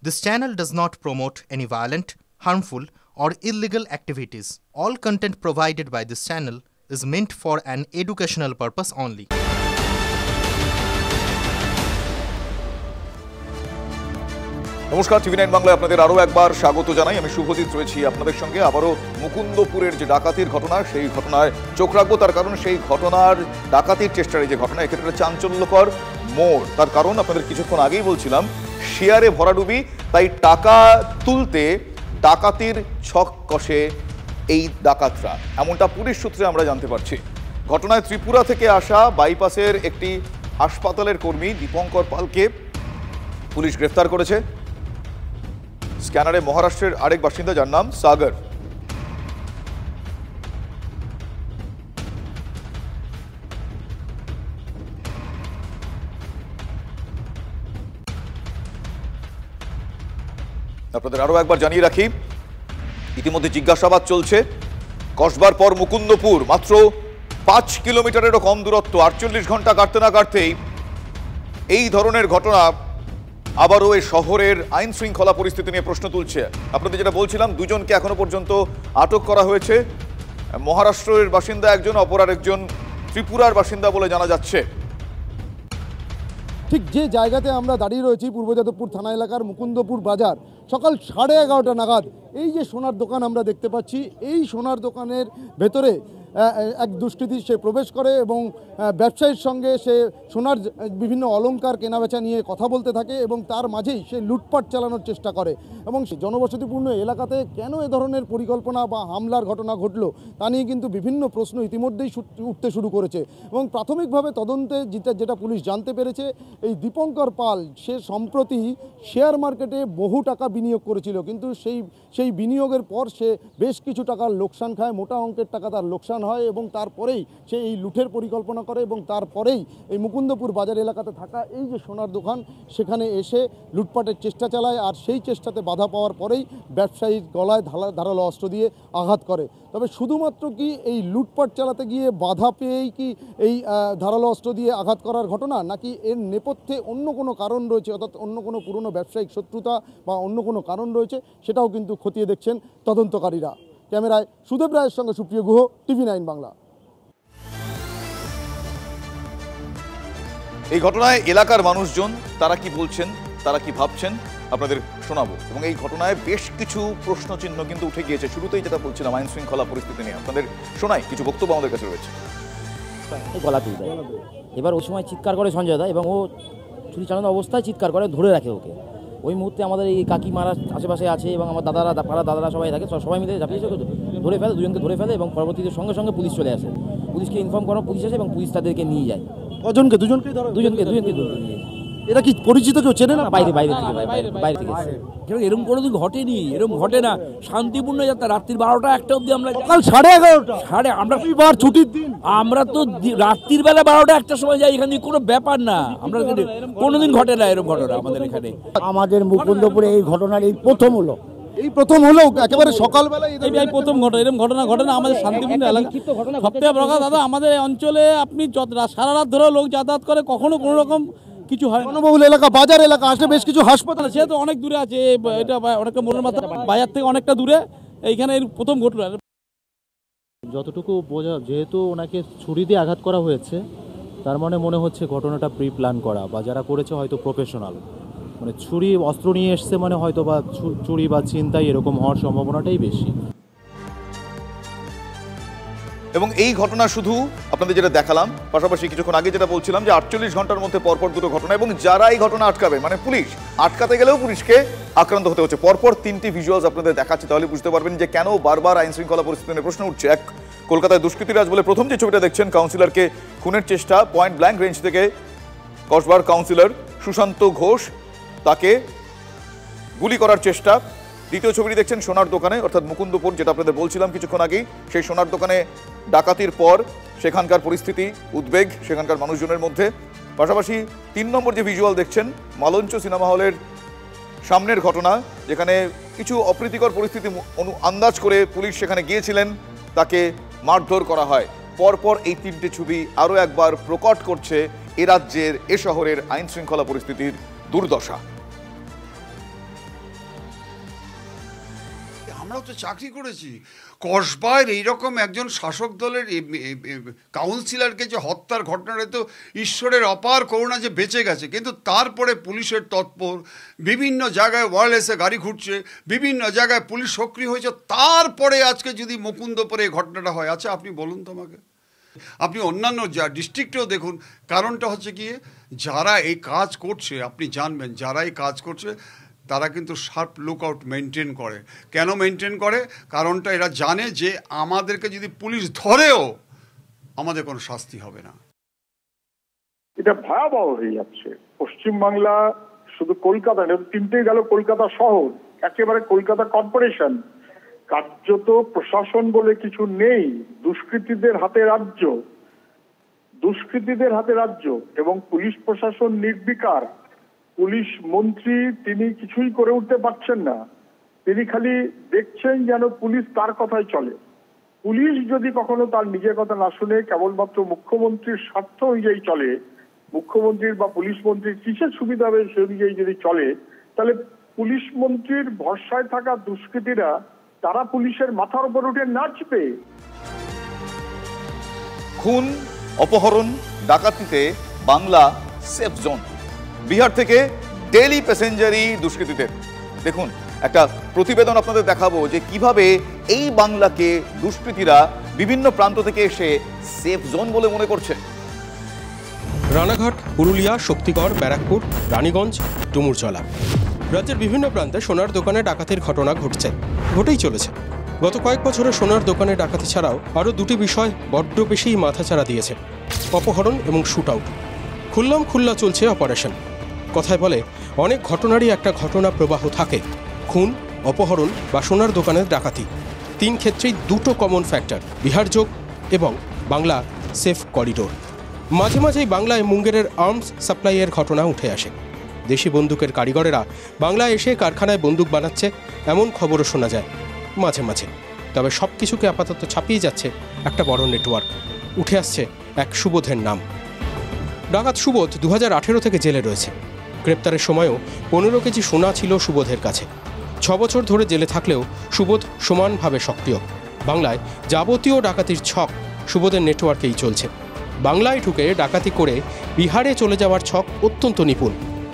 This channel does not promote any violent, harmful, or illegal activities. All content provided by this channel is meant for an educational purpose only. নমস্কার, TV 9 বাংলায় আপনাদের আরও একবার স্বাগত জানাই। আমি শুভজিৎ রয়েছি আপনাদের সঙ্গে। আবারও মুকুন্দপুরের যে ডাকাতির ঘটনা, সেই ঘটনায় চোখ রাখবো। তার কারণ সেই ঘটনার ডাকাতির চেষ্টার যে ঘটনা, এক্ষেত্রে চাঞ্চল্যকর মোড়। তার কারণ আপনাদের কিছুক্ষণ আগেই বলছিলাম, শেয়ারে ভরাডুবি, তাই টাকা তুলতে ডাকাতির ছক কষে এই ডাকাতরা, এমনটা পুলিশ সূত্রে আমরা জানতে পারছি। ঘটনায় ত্রিপুরা থেকে আসা বাইপাসের একটি হাসপাতালের কর্মী দীপঙ্কর পালকে পুলিশ গ্রেফতার করেছে। স্ক্যানারে মহারাষ্ট্রের আরেক বাসিন্দা, যার নাম সাগর। আপনাদের আরো একবার জানিয়ে রাখি, ইতিমধ্যে জিজ্ঞাসাবাদ চলছে। কসবার পর মুকুন্দপুর, মাত্র 5 কিলোমিটারেরও কম দূরত্ব। 48 ঘন্টা কাটতে না কাটতেই এই ধরনের ঘটনা আবারও এই শহরের আইন শৃঙ্খলা পরিস্থিতি নিয়ে প্রশ্ন তুলছে। আপনাদের যেটা বলছিলাম, দুজনকে এখনো পর্যন্ত আটক করা হয়েছে। মহারাষ্ট্রের বাসিন্দা একজন, অপর আরেকজন ত্রিপুরার বাসিন্দা বলে জানা যাচ্ছে। ঠিক যে জায়গাতে আমরা দাঁড়িয়ে রয়েছি, পূর্ব যাদবপুর থানা এলাকার মুকুন্দপুর বাজার, সকাল 11:30 নাগাদ এই যে সোনার দোকান আমরা দেখতে পাচ্ছি, এই সোনার দোকানের ভেতরে এক দুষ্কৃতী সে প্রবেশ করে এবং ব্যবসায়ীর সঙ্গে সে সোনার বিভিন্ন অলংকার কেনাবেচা নিয়ে কথা বলতে থাকে এবং তার মাঝেই সে লুটপাট চালানোর চেষ্টা করে। এবং জনবসতিপূর্ণ এলাকাতে কেন এ ধরনের পরিকল্পনা বা হামলার ঘটনা ঘটলো তা নিয়ে কিন্তু বিভিন্ন প্রশ্ন ইতিমধ্যেই উঠতে শুরু করেছে। এবং প্রাথমিকভাবে তদন্তে যেটা পুলিশ জানতে পেরেছে, এই দীপঙ্কর পাল সে সম্প্রতি শেয়ার মার্কেটে বহু টাকা বিনিয়োগ করেছিল, কিন্তু সেই বিনিয়োগের পর সে বেশ কিছু টাকার লোকসান খায়, মোটা অঙ্কের টাকা তার লোকসান হয় এবং তারপরেই সে এই লুঠের পরিকল্পনা করে এবং তারপরেই এই মুকুন্দপুর বাজার এলাকাতে থাকা এই যে সোনার দোকান, সেখানে এসে লুটপাটের চেষ্টা চালায়। আর সেই চেষ্টাতে বাধা পাওয়ার পরেই ব্যবসায়ীর গলায় ধারালো অস্ত্র দিয়ে আঘাত করে। তবে শুধুমাত্র কি এই লুটপাট চালাতে গিয়ে বাধা পেয়েই কি এই ধারালো অস্ত্র দিয়ে আঘাত করার ঘটনা, নাকি এর নেপথ্যে অন্য কোনো কারণ রয়েছে, অর্থাৎ অন্য কোনো পুরনো ব্যবসায়িক শত্রুতা বা অন্য কোনো কারণ রয়েছে, সেটাও কিন্তু খতিয়ে দেখছেন তদন্তকারীরা। ক্যামেরায় সুদেব রায়ের সঙ্গে সুপ্রিয় গুহ, টিভি 9 বাংলা। এই ঘটনায় এলাকার মানুষজন তারা কি বলছেন, তারা কি ভাবছেন, আপনাদের শোনাবো। এবং এই ঘটনায় বেশ কিছু প্রশ্নচিহ্ন কিন্তু উঠে গিয়েছে। শুরুতেই যেটা বলছিলাম, আইন শৃঙ্খলা পরিস্থিতি নিয়ে আপনাদের শোনাই, কিছু বক্তব্য আমাদের কাছে রয়েছে। গলা তুলবে, এবার ওই সময় চিৎকার করে সঞ্জয় দা, এবং ও ছুরি চালানো অবস্থায় চিৎকার করে, ধরে রাখে ওকে। ওই মুহূর্তে আমাদের এই কাকিমারা আশেপাশে আছে এবং আমার পাড়া দাদারা সবাই থাকে, সবাই মিলে ঝাঁপিয়েছে, ধরে ফেলে, দুজনকে ধরে ফেলে এবং পরবর্তীতে সঙ্গে সঙ্গে পুলিশ চলে আসে। পুলিশকে ইনফর্ম করা, পুলিশ আসে এবং পুলিশ তাদেরকে নিয়ে যায়। কজনকে? দুজনকে এরা কি পরিচিত, কেউ চেনে না? বাইরে থেকে। এরকম কোনোদিন ঘটেনি, এরকম ঘটে না। শান্তিপূর্ণ যাত্রা, রাত্রির 12টা-1টা অব্দি আমরা, সকাল 11:30 আমরা ছুটির দিন, আমরা তো রাত্রির বেলা 12টা-1টার সময় যাই। এখানে কোনো ব্যাপার না, আমরা কোনোদিন ঘটে না এরকম ঘটনা আমাদের এখানে। আমাদের মুকুন্দপুরে এই ঘটনার এই প্রথম হলো, একেবারে সকালবেলায় এই প্রথম ঘটনা, এরকম ঘটনা আমাদের শান্তিপূর্ণ এলাকা। সবথেকে বড় কথা দাদা, আমাদের অঞ্চলে আপনি সারা রাত ধরে লোক যাতায়াত করে, কখনো কোনো রকম কিছু হয়। জনবহুল এলাকা, বাজার এলাকা, আসলে বেশ কিছু হাসপাতাল, সে তো অনেক দূরে আছে, এটা অনেকটা মনের মাথা, বাজার থেকে অনেকটা দূরে। এইখানে প্রথম ঘটনা। যতটুকু বোঝা, যেহেতু ওনাকে ছুরি দিয়ে আঘাত করা হয়েছে, তার মানে মনে হচ্ছে ঘটনাটা প্রি প্ল্যান করা, বা যারা করেছে হয়তো প্রফেশনাল। মানে ছুরি অস্ত্র নিয়ে এসছে মানে হয়তো বা চুরি বা ছিনতাই এরকম হওয়ার সম্ভাবনাটাই বেশি। এবং এই ঘটনা শুধু আপনাদের যেটা দেখালাম, পাশাপাশি কিছুক্ষণ আগে যেটা বলছিলাম যে 48 ঘন্টার মধ্যে পরপর দুটো ঘটনা, এবং যারা এই ঘটনা আটকাবে, মানে পুলিশ আটকাতে গেলেও পুলিশকে আক্রান্ত হতে হচ্ছে। পরপর 3টি ভিজুয়ালস আপনাদের দেখাচ্ছি, তাহলে বুঝতে পারবেন যে কেন বারবার আইন শৃঙ্খলা পরিস্থিতি নিয়ে প্রশ্ন উঠছে। এক, কলকাতায় দুষ্কৃতীরাজ বলে প্রথম যে ছবিটা দেখছেন, কাউন্সিলরকে খুনের চেষ্টা, পয়েন্ট ব্ল্যাঙ্ক রেঞ্জ থেকে কসবার কাউন্সিলর সুশান্ত ঘোষ, তাকে গুলি করার চেষ্টা। দ্বিতীয় ছবিটি দেখছেন সোনার দোকানে, অর্থাৎ মুকুন্দপুর, যেটা আপনাদের বলছিলাম কিছুক্ষণ আগেই, সেই সোনার দোকানে ডাকাতির পর সেখানকার পরিস্থিতি, উদ্বেগ সেখানকার মানুষজনের মধ্যে। পাশাপাশি 3 নম্বর যে ভিজুয়াল দেখছেন, মালঞ্চ সিনেমা হলের সামনের ঘটনা, যেখানে কিছু অপ্রীতিকর পরিস্থিতি আন্দাজ করে পুলিশ সেখানে গিয়েছিলেন, তাকে মারধর করা হয়। পরপর এই 3টে ছবি আরও একবার প্রকট করছে এ রাজ্যের, এ শহরের আইন শৃঙ্খলা পরিস্থিতির দুর্দশা। আমরাও তো চাকরি করেছি। কসবায় এইরকম একজন শাসক দলের কাউন্সিলরকে যে হত্যার ঘটনাটা, তো ঈশ্বরের অপার করুণা যে বেঁচে গেছে, কিন্তু তারপরে পুলিশের তৎপর, বিভিন্ন জায়গায় ওয়্যারলেসে গাড়ি ঘুরছে, বিভিন্ন জায়গায় পুলিশ সক্রিয় হয়েছে, তারপরে আজকে যদি মুকুন্দপুরে এই ঘটনাটা হয়, আচ্ছা আপনি বলুন তো আমাকে। আপনি অন্যান্য ডিস্ট্রিক্টেও দেখুন, কারণটা হচ্ছে কি, যারা এই কাজ করছে, আপনি জানবেন যারা এই কাজ করছে তারা কিন্তু শার্প লুকআউট মেনটেন করে। কেন মেনটেন করে? কারণটা এরা জানে যে আমাদেরকে যদি পুলিশ ধরেও আমাদের কোনো শাস্তি হবে না। এটা ভয়াবহ হয়ে যাচ্ছে। পশ্চিমবাংলা শুধু কলকাতা নয়, তিনটেই গেল কলকাতা শহর, একেবারে কলকাতা কর্পোরেশন, কার্যত প্রশাসন বলে কিছু নেই। দুষ্কৃতীদের হাতে রাজ্য, দুষ্কৃতীদের হাতে রাজ্য, এবং পুলিশ প্রশাসন নির্বিকার। পুলিশ মন্ত্রী তিনি কিছুই করে উঠতে পারছেন না, তিনি খালি দেখছেন যেন পুলিশ তার কথাই চলে। পুলিশ যদি কখনো তার নিজের কথা না শুনে কেবলমাত্র মুখ্যমন্ত্রীর স্বার্থ অনুযায়ী চলে, মুখ্যমন্ত্রীর বা পুলিশ মন্ত্রীর কিসের সুবিধা হবে সে অনুযায়ী যদি চলে, তাহলে পুলিশ মন্ত্রীর ভরসায় থাকা দুষ্কৃতীরা তারা পুলিশের মাথার উপর উঠে নাচবে। খুন, অপহরণ, ডাকাতিতে বাংলা সেফ জোন। বিহার থেকে ডেইলি প্যাসেঞ্জারই দুষ্কৃতীদের। দেখুন একটা প্রতিবেদন আপনাদের দেখাবো যে কিভাবে এই বাংলাকে দুষ্কৃতীরা বিভিন্ন প্রান্ত থেকে এসে সেফ জোন বলে মনে করছে। রানাঘাট, পুরুলিয়া, শক্তিগড়, ব্যারাকপুর, রানীগঞ্জ, ডুমুরজলা, রাজ্যের বিভিন্ন প্রান্তে সোনার দোকানে ডাকাতির ঘটনা ঘটেই চলেছে। গত কয়েক বছরে সোনার দোকানে ডাকাতি ছাড়াও আরও দুটি বিষয় বড্ড বেশি মাথাচাড়া দিয়েছে: অপহরণ এবং শুট আউট। খুল্লা চলছে অপারেশন। কথায় বলে অনেক ঘটনারই একটা ঘটনা প্রবাহ থাকে: খুন, অপহরণ বা সোনার দোকানের ডাকাতি। তিন ক্ষেত্রেই দুটো কমন ফ্যাক্টর: বিহার যোগ এবং বাংলা সেফ করিডোর। মাঝে মাঝেই বাংলায় মুঙ্গেরের আর্মস সাপ্লাইয়ের ঘটনা উঠে আসে। দেশি বন্দুকের কারিগরেরা বাংলায় এসে কারখানায় বন্দুক বানাচ্ছে, এমন খবরও শোনা যায় মাঝে মাঝে। তবে সব কিছুকে আপাতত ছাপিয়ে যাচ্ছে একটা বড় নেটওয়ার্ক। উঠে আসছে এক সুবোধের নাম। ডাকাত সুবোধ 2018 থেকে জেলে রয়েছে। গ্রেপ্তারের সময়ও 15 কেজি সোনা ছিল সুবোধের কাছে। 6 বছর ধরে জেলে থাকলেও সুবোধ সমানভাবে সক্রিয়। বাংলায় যাবতীয় ডাকাতির ছক সুবোধের নেটওয়ার্কেই চলছে। বাংলায় ঢুকে ডাকাতি করে বিহারে চলে যাওয়ার ছক অত্যন্ত নিপুণ।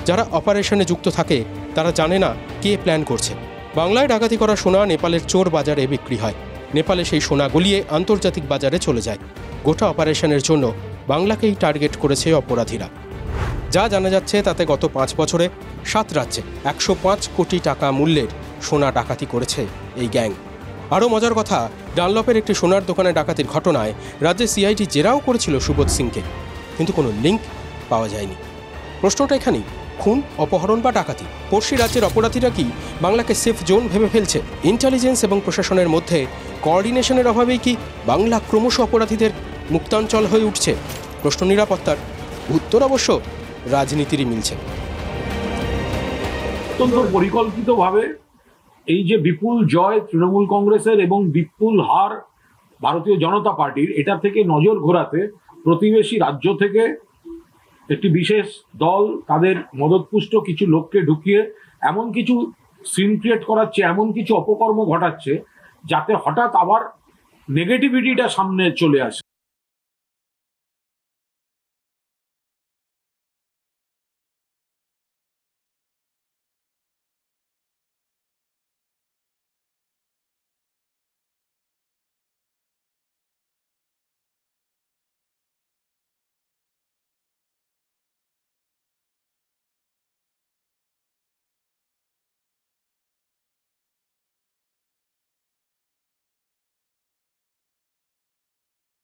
যারা অপারেশনে যুক্ত থাকে তারা জানে না কে প্ল্যান করছে। বাংলায় ডাকাতি করা সোনা নেপালের চোর বাজারে বিক্রি হয়। নেপালে সেই সোনা গলিয়ে আন্তর্জাতিক বাজারে চলে যায়। গোটা অপারেশনের জন্য বাংলাকেই টার্গেট করেছে অপরাধীরা। যা জানা যাচ্ছে তাতে গত 5 বছরে 7 রাজ্যে 105 কোটি টাকা মূল্যের সোনা ডাকাতি করেছে এই গ্যাং। আরও মজার কথা, ডানলপের একটি সোনার দোকানে ডাকাতির ঘটনায় রাজ্যে সিআইডি জেরাও করেছিল সুবোধ সিংকে, কিন্তু কোনো লিঙ্ক পাওয়া যায়নি। প্রশ্নটা এখানেই, খুন, অপহরণ বা ডাকাতি, পড়শি রাজ্যের অপরাধীরা কি বাংলাকে সেফ জোন ভেবে ফেলছে? ইন্টেলিজেন্স এবং প্রশাসনের মধ্যে কোঅর্ডিনেশনের অভাবেই কি বাংলা ক্রমশ অপরাধীদের মুক্তাঞ্চল হয়ে উঠছে? প্রশ্ন নিরাপত্তার, উত্তর অবশ্য রাজনীতিরই মিলছে। অত্যন্ত পরিকল্পিতভাবে এই যে বিপুল জয় তৃণমূল কংগ্রেসের এবং বিপুল হার ভারতীয় জনতা পার্টির, এটা থেকে নজর ঘোরাতে প্রতিবেশী রাজ্য থেকে একটি বিশেষ দল তাদের মদতপুষ্ট কিছু লোককে ঢুকিয়ে এমন কিছু সিন ক্রিয়েট করাচ্ছে, এমন কিছু অপকর্ম ঘটাচ্ছে যাতে হঠাৎ আবার নেগেটিভিটিটা সামনে চলে আসে।